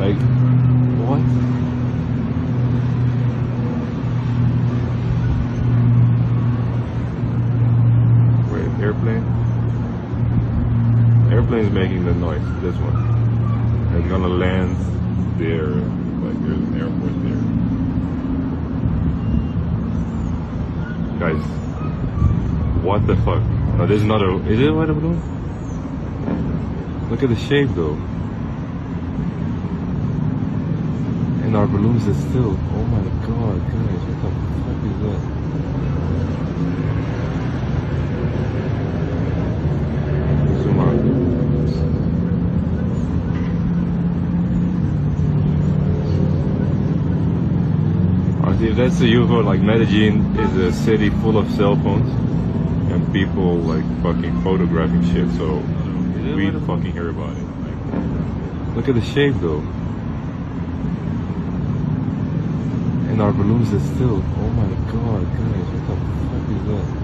Like, what? Wait, airplane? Airplane's making the noise, this one. It's gonna land there, like there's an airport there. Guys, what the fuck? Oh, there's another, is it a weather balloon? Look at the shape though. And our balloons are still, oh my god, guys, what the fuck is that? Zoom out. If that's a UFO, like Medellin is a city full of cell phones and people like fucking photographing shit, so we fucking hear about it. Like, look at the shape though. And our balloons are still, oh my god, guys, what the fuck is that?